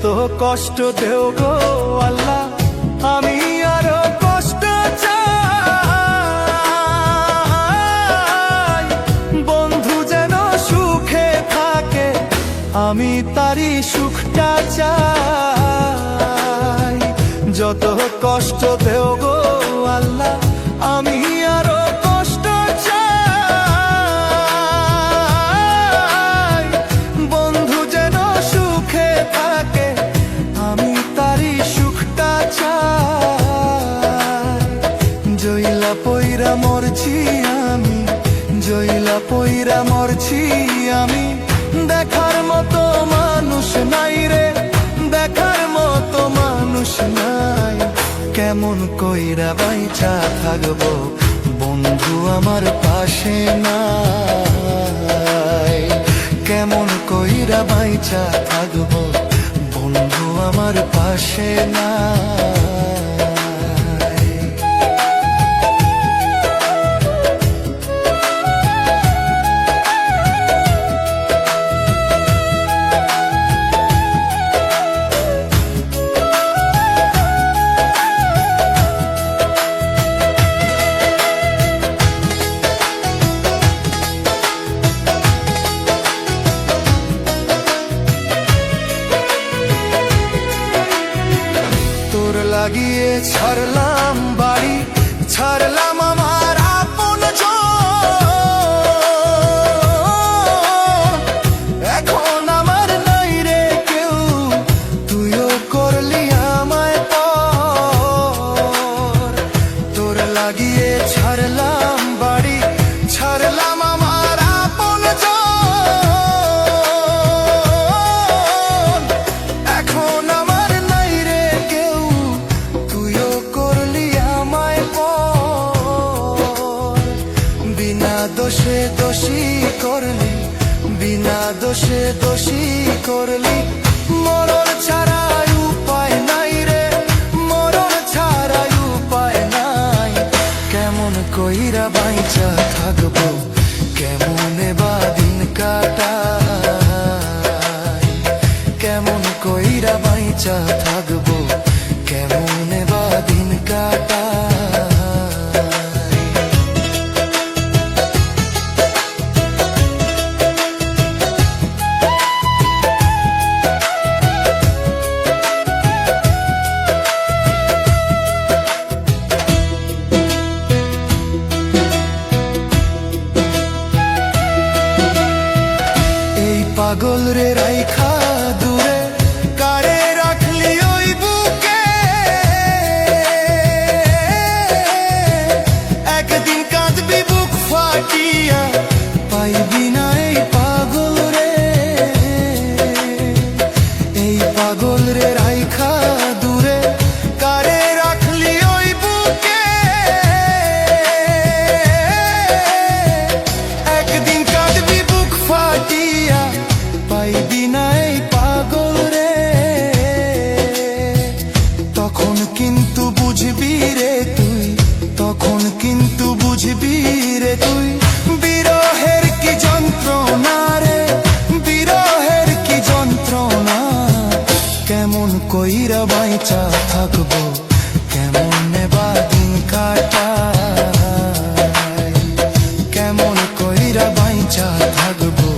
যত কষ্ট দেও গো আল্লাহ, আমি আরো কষ্ট চাই। বন্ধু যেন সুখে থাকে, আমি তারই সুখটা চাই। যত কষ্ট দেও গো আল্লাহ, আমি আরো কষ্ট চাই। বন্ধু যেন সুখে থাকে, আমি তারই সুখটা চাই। জইলা পইরা মরছি আমি, জইলা পইরা মরছি আমি, দেখার মতো মানুষ নাই রে, দেখার মতো মানুষ নাই। কেমন কইরা বাইচা থাকবো বন্ধু আমার পাশে নাই। কেমন কইরা বাইচা থাকবো বন্ধু আমার পাশে নাই। লাগিয়ে ছাড়লাম বাড়ি, ছাড়লাম আমার আপন জন। এখন আমার নাই রে কেউ, তুইও করলি আমায় পর। তোর লাগিয়ে ছাড়লাম বাড়ি, ছাড়লাম আমার আপন জন। এখন আমার নাই রে কেউ, তুইও করলি আমায় পর। বিনা দোষে দোষী করলি, বিনা দোষে দোষী করলি। মরণ ছাড়াই উপায় নাই রে, মরণ ছাড়াই উপায় নাই। কেমন কইরা বাইচা থাকবো, কেমনে বা দিন কাটাই। কেমন কইরা বাইচা থাকবো, কেমনে বা দিন কাটাই। এই পাগল রে রাইখা দূরে, কারে রাখলি ওই বুকে। একদিন কাঁদবি বুক ফাটিয়া, পাইবি না এই পাগল রে। এই পাগল রে রাইখা দূরে, কারে রাখলি ওই বুকে। একদিন কাঁদবি বুক ফাটিয়া, পাইবি না এই পাগল রে। তখন কিন্তু বুঝবি রে তুই, তখন কিন্তু বুঝবি রে তুই। বিরহের কি যন্ত্রণা রে, বিরহের কি যন্ত্রণা। কেমন কইরা বাইচা থাকবো, কেমনে বা দিন কাটাই। কেমন কইরা বাইচা থাকবো,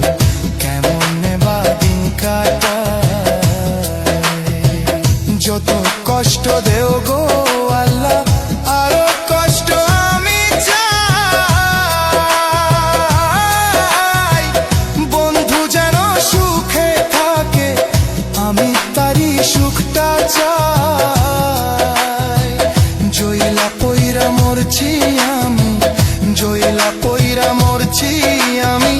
কেমনে বা দিন কাটাই। যত কষ্ট দেও গো আল্লাহ, আরো কষ্ট আমি চাই। বন্ধু যেন সুখে থাকে, আমি তারই সুখটা চাই। জইলা পইরা মরছি আমি, জইলা পইরা মরছি আমি,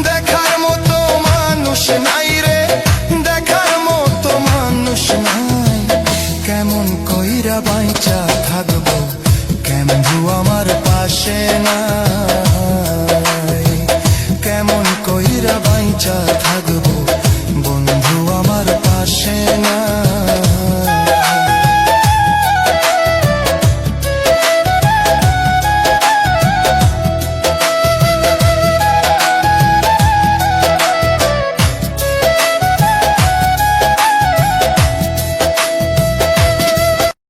দেখার মতো মানুষ নাই রে, দেখার মতো মানুষ নাই। কেমন কইরা বাইচা থাকবো, কেমন আমার পাশে নাই। কেমন কইরা বাইচা